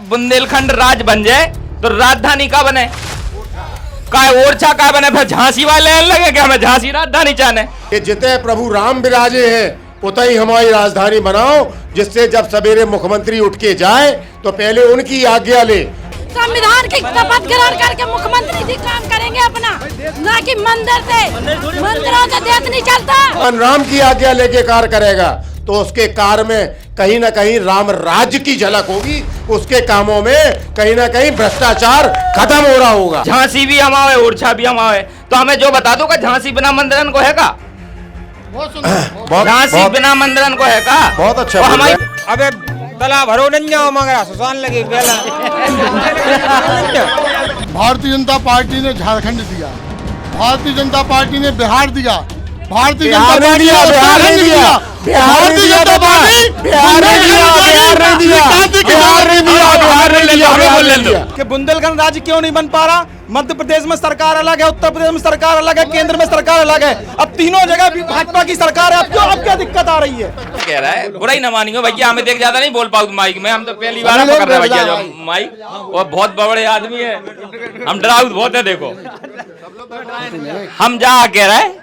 बुंदेलखंड राज बन जाए तो राजधानी का बने, का ओरछा का बने, फिर झांसी वाले लगे कि हमें झांसी राजधानी चाहने। कि जिते प्रभु राम विराजे हैं उतई हमारी राजधानी बनाओ, जिससे जब सवेरे मुख्यमंत्री उठ के जाए तो पहले उनकी आज्ञा ले। संविधान की शपथ ग्रहण करके मुख्यमंत्री जी काम करेंगे अपना, ना कि मंदिर से, मंदिरों से देश नहीं चलता। राम की आज्ञा लेके कार्य करेगा तो उसके कार्य में कहीं ना कहीं राम राज्य की झलक होगी, उसके कामों में कहीं ना कहीं भ्रष्टाचार खत्म हो रहा होगा। झांसी भी हम आवे, ओरछा भी हम आवे, तो हमें जो बता दो कि झांसी बिना मंदिरन को है का? झांसी बिना मंदिरन को है का? बहुत अच्छा। अबे तला भरो नहीं जाओ मगर सुसान लगे बेला। भारतीय जनता पार्टी ने झारखंड दिया, भारतीय जनता पार्टी ने बिहार दिया, भारतीय जनता पार्टी ने उत्तराखंड दिया, भारतीय जनता पार्टी बिहार नहीं दिया। कि बुंदेलखंड राज्य क्यों नहीं बन पा रहा? मध्य प्रदेश में सरकार अलग है, उत्तर प्रदेश में सरकार अलग है, केंद्र में सरकार अलग है, अब तीनों जगह भी भाजपा की सरकार है। अब क्या दिक्कत आ रही है? कह रहा है बुराई न मानियो भैया, हमें देख ज्यादा नहीं बोल पाऊ माइक में, हम तो पहली बार पकड़ रहे भैया जो माइक, वो बहुत बड़े आदमी है, हम डराऊ बहुत है। देखो हम जा कह रहे हैं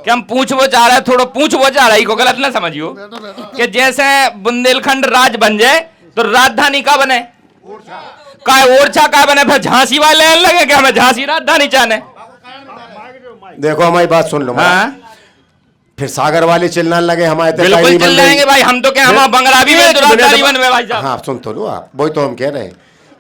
कि हम पूछ वो चाह रहे हैं, थोड़ा पूछ वो चाह रही को गलत ना समझियो, कि जैसे बुंदेलखंड राज बन जाए तो राजधानी का बने, का ओरछा का बने, फिर झांसी वाले लगे कि हमें झांसी राजधानी चाहने। देखो हमारी बात सुन लो। हाँ? फिर सागर वाले चिल्लाने लगे हमारे तो बिल्कुल चिल्लाएंगे भाई, हम तो क्या हम बंगरावी में तो राजधानी बनवे भाई साहब। हाँ सुन तो लो आप, वही तो हम कह रहे हैं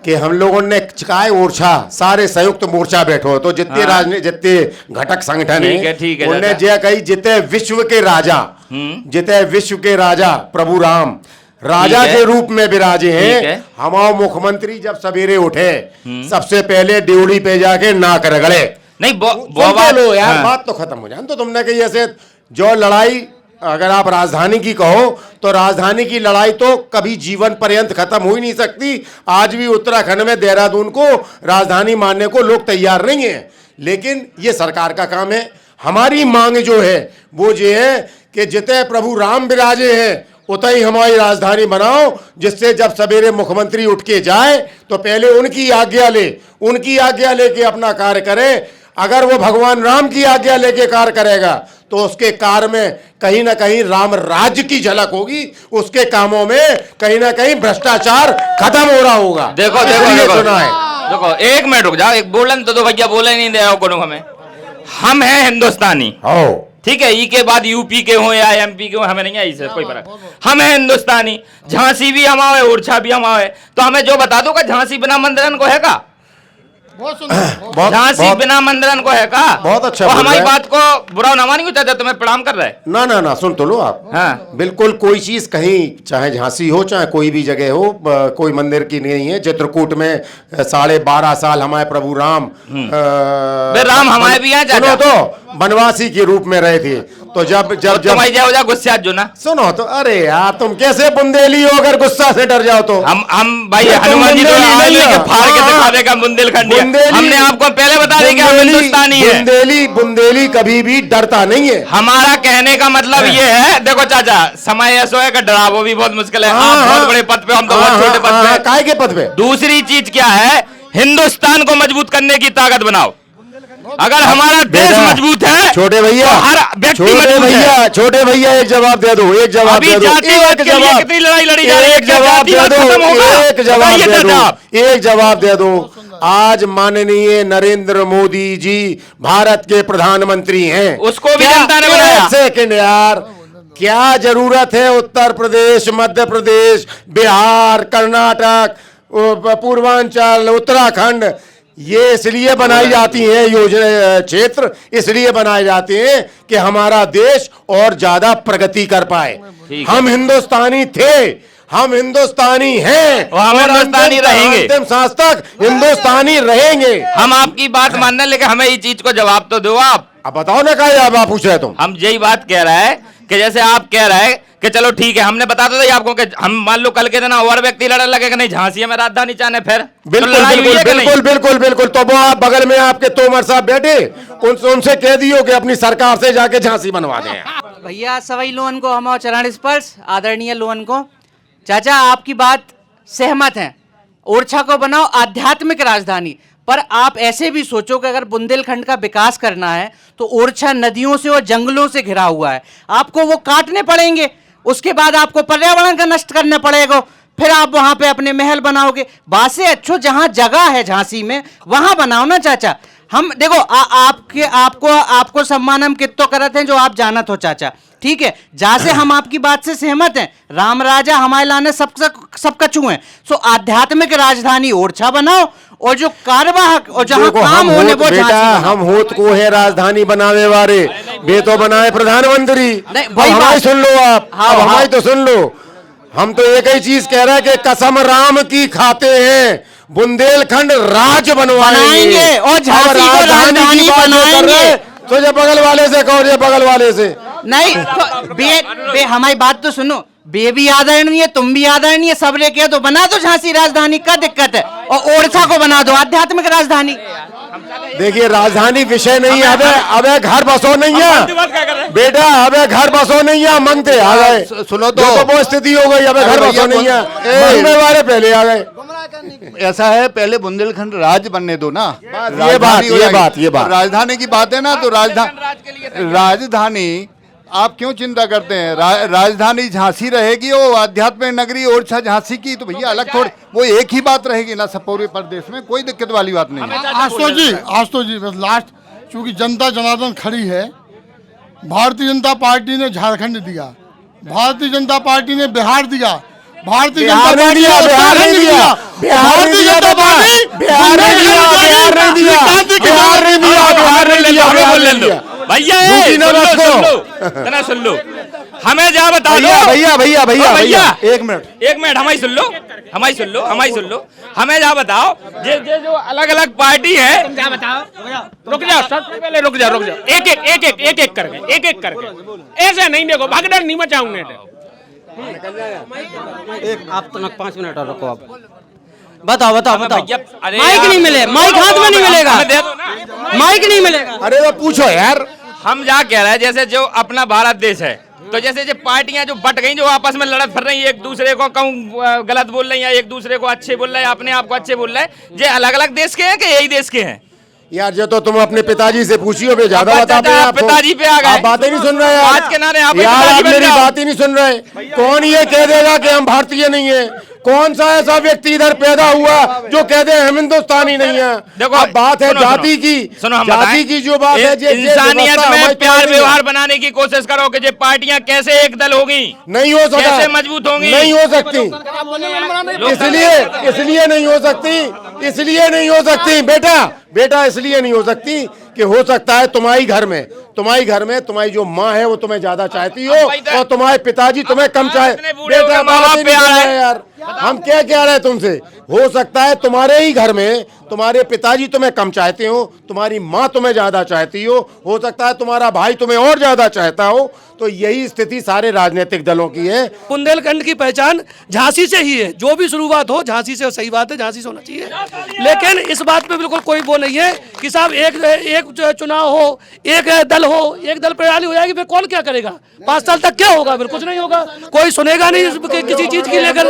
कि हम लोगों ने चिकाए ओरछा, सारे संयुक्त मोर्चा बैठो तो जितने राजनीति जितने घटक संगठन है उन्हें जय कही जितने विश्व के राजा, जितने विश्व के राजा प्रभु राम राजा के रूप में विराजे हैं। हमारे मुख्यमंत्री जब सवेरे उठे सबसे पहले ड्योढ़ी पे जाके नाक रगड़े। नहीं लो यार, बात तो खत्म हो जाए। तो तुमने कही ऐसे जो लड़ाई, अगर आप राजधानी की कहो तो राजधानी की लड़ाई तो कभी जीवन पर्यंत खत्म हो ही नहीं सकती। आज भी उत्तराखंड में देहरादून को राजधानी मानने को लोग तैयार नहीं है, लेकिन ये सरकार का काम है। हमारी मांग जो है वो ये है कि जिते प्रभु राम विराजे हैं उतई हमारी राजधानी बनाओ, जिससे जब सवेरे मुख्यमंत्री उठ के जाए तो पहले उनकी आज्ञा ले, उनकी आज्ञा लेके अपना कार्य करे। अगर वो भगवान राम की आज्ञा लेके कार्य करेगा तो उसके कार्य में कहीं ना कहीं राम राज्य की झलक होगी, उसके कामों में कहीं ना कहीं भ्रष्टाचार खत्म हो रहा होगा। देखो सुना है, देखो एक मिनट रुक जाओ, एक बोलन तो भैया बोले नहीं दे को हमें, हम हैं हिंदुस्तानी, ठीक है, ई के बाद यूपी के हो या एमपी के हो, हमें नहीं आई इससे कोई फर्क, हम हैं हिंदुस्तानी। झांसी भी हम आवे, ओरछा भी हम आवे, तो हमें जो बता दो कि झांसी बिना मंदिरन को है का? झांसी बिना मंदिरन को है का? बहुत अच्छा। तो हमारी बात को बुरा ना मानियो, चाचा तुम्हें प्रणाम कर रहे हैं। ना ना ना सुन तो लो आप। हाँ बिल्कुल, कोई चीज कहीं चाहे झांसी हो चाहे कोई भी जगह हो, कोई मंदिर की नहीं है। चित्रकूट में 12.5 साल हमारे प्रभु राम राम हमारे भी यहाँ सुनो तो वनवासी के रूप में रहे थे। तो जब गुस्सा जो ना सुनो तो, अरे यार तुम कैसे बुंदेली हो अगर गुस्सा से डर जाओ तो? हम भाई हनुमान जी तो फाड़ के दिखा देगा बुंदेलखंड, हमने आपको पहले बता दिया हम हिंदुस्तानी है। बुंदेली कभी भी डरता नहीं है। हमारा कहने का मतलब ये है, देखो चाचा समय ऐसा है कि डरावो भी बहुत मुश्किल है। आप बहुत बड़े पद पे, हम तो बहुत छोटे पद पे। काय के पद पे? दूसरी चीज क्या है, हिंदुस्तान को मजबूत करने की ताकत बनाओ। अगर हमारा देश मजबूत है, छोटे भैया, तो हर व्यक्ति छोटे भैया एक जवाब दे दो, एक जवाब दे दो, कितनी लड़ाई लड़ी जा रही है, एक जवाब दे दो, एक जवाब दे दो। आज माननीय नरेंद्र मोदी जी भारत के प्रधानमंत्री हैं, उसको भी जनता ने बनाया। सेकंड यार, क्या जरूरत है उत्तर प्रदेश, मध्य प्रदेश, बिहार, कर्नाटक, पूर्वांचल, उत्तराखंड, ये इसलिए बनाई जाती हैं योजना क्षेत्र, इसलिए बनाए जाते हैं कि हमारा देश और ज्यादा प्रगति कर पाए। हम हिंदुस्तानी थे, हम हिंदुस्तानी हैं और हिंदुस्तानी रहेंगे, अंतिम सांस तक हिंदुस्तानी रहेंगे। हम आपकी बात मानने, लेकिन हमें ये चीज को जवाब तो दो आप। अब बताओ ना, क्या आप पूछ रहे तुम? हम यही बात कह रहे हैं कि जैसे आप कह रहे हैं कि चलो ठीक है, हमने बता दो आपको कि हम मान लो कल के दिन और व्यक्ति लड़ने लगे कि नहीं झांसी में राजधानी चाहने, फिर बिल्कुल बिल्कुल बिल्कुल बिल्कुल। तो वो आप बगल में आपके तोमर साहब बैठे, उनसे कह दियो कि अपनी सरकार से जाके झांसी बनवा दें। भैया सवई लोगन को हमारा चरण स्पर्श, आदरणीय लोगन को, चाचा आपकी बात सहमत हैं, ओरछा को बनाओ आध्यात्मिक राजधानी। पर आप ऐसे भी सोचो कि अगर बुंदेलखंड का विकास करना है तो ओरछा नदियों से और जंगलों से घिरा हुआ है, आपको वो काटने पड़ेंगे, उसके बाद आपको पर्यावरण का नष्ट करना पड़ेगा, फिर आप वहां पे अपने महल बनाओगे। बात से अच्छो जहां जगह है झांसी में वहां बनाओ ना चाचा। हम देखो आपको सम्मान हम कितो करते हैं जो आप जानत हो चाचा, ठीक है, जहां से हम आपकी बात से सहमत हैं। राम राजा हमारे लाने सब कछु हैं। सो आध्यात्मिक राजधानी ओरछा बनाओ और जो कार्यवाहक और जहां काम होने वो झांसी बनाओ। हम होत को है राजधानी बनावे वाले, बे तो बनाए प्रधानमंत्री। हमारी सुन लो आप, हमारी तो सुन लो। हम तो एक ही चीज कह रहे हैं कि कसम राम की खाते हैं, बुंदेलखंड राज बनवाएंगे और झांसी को राजधानी बनाएंगे। तो ये बगल वाले से कहो, ये बगल वाले से नहीं तो बे हमारी बात तो सुनो, बे भी आदरणीय, तुम भी आदरणीय, सब लेके तो बना दो झांसी राजधानी, का दिक्कत है? और ओरछा को बना दो आध्यात्मिक राजधानी। देखिए राजधानी विषय नहीं है, अबे घर बसो नहीं है बेटा, अबे घर बसो नहीं है, मनते आ गए। सुनो तो वो स्थिति हो गई, अबे घर बसो नहीं है, मनने वाले पहले आ गए। ऐसा है, पहले बुंदेलखंड राज्य बनने दो ना। ये बात राजधानी की बात है ना, तो राजधानी आप क्यों चिंता करते हैं? राजधानी झांसी रहेगी, वो आध्यात्मिक नगरी ओरछा झांसी की, तो भैया अलग थोड़ी, वो एक ही बात रहेगी ना सब पूरे प्रदेश में, कोई दिक्कत वाली बात नहीं है। आज तो जी बस लास्ट, चूंकि जनता जनार्दन खड़ी है, भारतीय जनता पार्टी ने झारखंड दिया, भारतीय जनता पार्टी ने बिहार दिया, भारतीय जनता पार्टी ने उत्तराखंड दिया, भारतीय जनता पार्टी बिहार नहीं दिया। भैया सुन लो, हमें जा बता दो भैया एक मिनट हमारी सुन लो, हमें जा बताओ, जे जो अलग अलग पार्टी है, तुम जा बताओ। रुक जाओ, सबसे पहले रुक जाओ, एक करके ऐसे नहीं, देखो भगदड़ नहीं मचाऊंगे। आप तो 5 मिनट और रुको। आप बताओ अरे माइक नहीं मिले, माइक हाथ में नहीं मिलेगा, माइक नहीं मिलेगा। अरे वो पूछो यार, हम जा कह रहे हैं, जैसे जो अपना भारत देश है, तो जैसे जो पार्टियां जो बट गई, जो आपस में लड़त फिर रही है, एक दूसरे को कहूँ गलत बोल रही है, एक दूसरे को अच्छे बोल रहे हैं, अपने आप को अच्छे बोल रहे हैं, ये अलग अलग देश के हैं कि यही देश के हैं? यार जो तो तुम अपने पिताजी से पूछियो, वे ज्यादा बताते हैं। पिताजी पे आ गए, आप बातें नहीं सुन रहे हैं आज के नारे आप मेरी बात ही नहीं सुन रहे। कौन ये कह देगा कि हम भारतीय नहीं है? कौन सा ऐसा व्यक्ति इधर पैदा हुआ जो कह दे हम हिंदुस्तानी नहीं है? देखो अब बात है जाति की, जाति की जो बात है, इंसानियत में प्यार व्यवहार बनाने की कोशिश करो कि ये पार्टियां कैसे एक दल होगी, नहीं हो सकता, कैसे मजबूत होंगी, नहीं हो सकती, इसलिए नहीं हो सकती बेटा, इसलिए नहीं हो सकती कि हो सकता है तुम्हारी घर में तुम्हारी जो माँ है वो तुम्हें ज्यादा चाहती हो और तुम्हारे पिताजी तुम्हें कम चाहे। बेटा बात नहीं है यार, हम क्या कह रहे हैं तुमसे? हो सकता है तुम्हारे ही घर में तुम्हारे पिताजी तुम्हें कम चाहते हो, तुम्हारी माँ तुम्हें ज्यादा चाहती हो सकता है तुम्हारा भाई तुम्हें और ज्यादा चाहता हो। तो यही स्थिति सारे राजनीतिक दलों की है। बुंदेलखंड की पहचान झांसी से ही है, जो भी शुरुआत हो झांसी से, सही बात है, झांसी से होना चाहिए। लेकिन इस बात पे बिल्कुल कोई वो नहीं है कि साहब एक चुनाव हो, एक दल हो, एक दल प्रणाली हो जाएगी, फिर कौन क्या करेगा? 5 साल तक क्या होगा? फिर कुछ नहीं होगा, कोई सुनेगा नहीं किसी चीज की लेकर,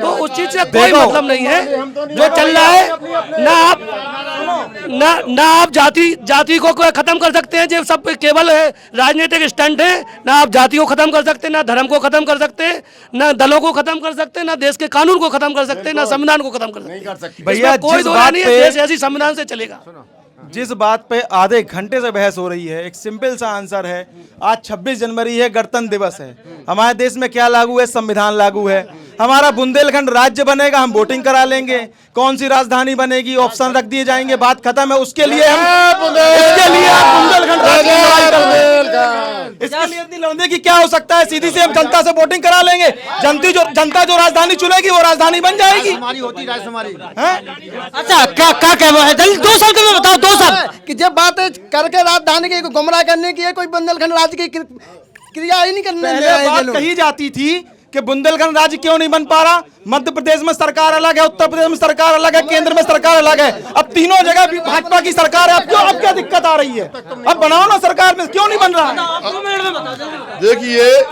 तो उस चीज से कोई मतलब नहीं है। जो चल रहा है ना आप जाति को खत्म कर सकते हैं, जो सब केवल राजनीतिक स्टंट है। ना आप जाति को खत्म कर सकते, ना धर्म को खत्म कर सकते, ना दलों को खत्म कर सकते, ना देश के कानून को खत्म कर सकते, ना संविधान को खत्म कर सकते। भैया कोई दो नहीं है, देश ऐसी संविधान से चलेगा। जिस बात पे आधे घंटे से बहस हो रही है, एक सिंपल सा आंसर है। आज 26 जनवरी है, गणतंत्र दिवस है। हमारे देश में क्या लागू है? संविधान लागू है। हमारा बुंदेलखंड राज्य बनेगा, हम वोटिंग करा लेंगे। कौन सी राजधानी बनेगी, ऑप्शन रख दिए जाएंगे, बात खत्म है। उसके लिए आप बुंदेलखंड राज्य, इसके लिए इतनी लड़ने की क्या हो सकता है? सीधी से हम जनता से वोटिंग करा लेंगे, जनता जो राजधानी चुनेगी वो राजधानी बन जाएगी। अच्छा क्या कह रहे हैं? 2 साल के बताओ, 2 साल कि जब बात करके राजधानी की गुमराह करने की है, कोई बुंदेलखंड राज्य की क्रिया ही नहीं करने। बात कही जाती थी कि बुंदेलखंड राज्य क्यों नहीं बन पा रहा? मध्य प्रदेश में सरकार अलग है, उत्तर प्रदेश में सरकार अलग है, केंद्र में सरकार अलग है। अब तीनों जगह भी भाजपा की सरकार है। अब क्या दिक्कत आ रही है? अब बनाओ ना सरकार में, क्यों नहीं बन रहा है? देखिए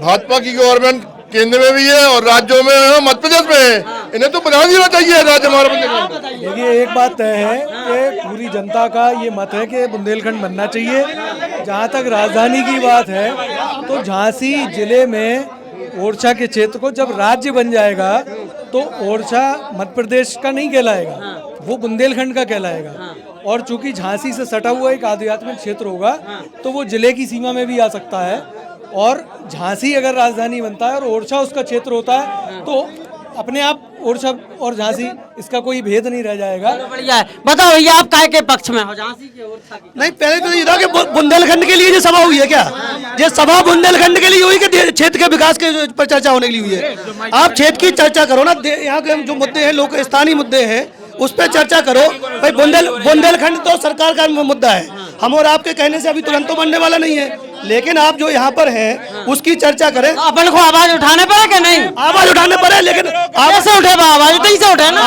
भाजपा की गवर्नमेंट केंद्र में भी है और राज्यों में है, मध्य प्रदेश में है। इन्हें तो बना देना चाहिए राज्य हमारा बुंदेलखंड। देखिए एक बात तय है कि पूरी जनता का ये मत है कि बुंदेलखंड बनना चाहिए। जहाँ तक राजधानी की बात है तो झांसी जिले में ओरछा के क्षेत्र को जब राज्य बन जाएगा तो ओरछा मध्य प्रदेश का नहीं कहलाएगा, वो बुंदेलखंड का कहलाएगा। और चूंकि झांसी से सटा हुआ एक आध्यात्मिक क्षेत्र होगा तो वो जिले की सीमा में भी आ सकता है। और झांसी अगर राजधानी बनता है और ओरछा उसका क्षेत्र होता है तो अपने आप ओरछा और झांसी इसका कोई भेद नहीं रह जाएगा। बढ़िया है। बताओ भैया आप काय के पक्ष में हो, झांसी के ओरछा के? नहीं, पहले तो ये था कि बुंदेलखंड के लिए ये सभा हुई है क्या? ये सभा बुंदेलखंड के लिए हुई कि क्षेत्र के विकास के पर चर्चा होने के लिए हुई है? आप क्षेत्र की चर्चा करो ना, यहाँ के जो मुद्दे हैं, लोग स्थानीय मुद्दे हैं, उस पर चर्चा करो भाई। बुंदेलखंड तो सरकार का मुद्दा है, हम और आपके कहने से अभी तुरंत तो बनने वाला नहीं है, लेकिन आप जो यहाँ पर हैं उसकी चर्चा करें। अपन को आवाज उठाने पड़े कि नहीं? आवाज उठाने पड़े, लेकिन कैसे उठे? आवाज उठी से उठे ना।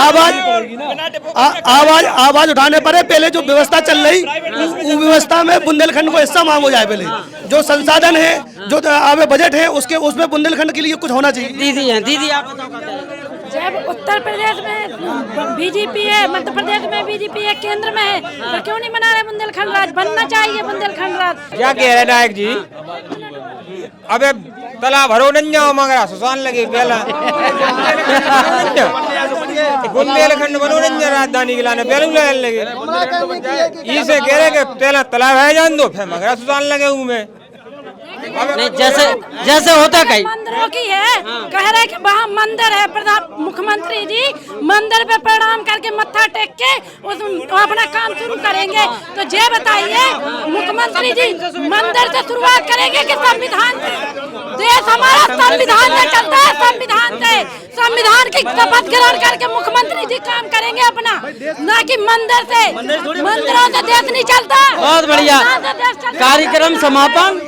आवाज उठाने पड़े। पहले जो व्यवस्था चल रही उस व्यवस्था में बुंदेलखंड को हिस्सा मांगो जाए। पहले जो संसाधन है, जो आगे बजट है, उसमें बुंदेलखंड के लिए कुछ होना चाहिए। दीदी आप बताओ। जब उत्तर प्रदेश में बीजेपी है, मध्य प्रदेश में बीजेपी है, केंद्र में है, तो क्यों नहीं बना रहे बुंदेलखंड राज? बनना चाहिए बुंदेलखंड राज। क्या कह रहे नायक जी? अबे तला भरो नहीं जाओ मगर सुसान लगे पहला बुंदेलखंड बनो नहीं राजधानी के लाने पहले लगे इसे कह रहे कि पहला तालाब है जान दो फिर मगर सुसान लगे हूँ मैं। नहीं, जैसे होता कहीं मंदिरों की है, कह रहे कि वहाँ मंदिर है, प्रधान मुख्यमंत्री जी मंदिर पे प्रणाम करके मत्था टेक के अपना काम शुरू करेंगे। तो ये बताइए मुख्यमंत्री जी मंदिर से शुरुआत करेंगे कि संविधान से? देश हमारा संविधान से चलता है, संविधान की शपथ ग्रहण करके मुख्यमंत्री जी काम करेंगे अपना, न कि मंदिर से। मंदिरों से देश नहीं चलता। बहुत बढ़िया। कार्यक्रम समापन।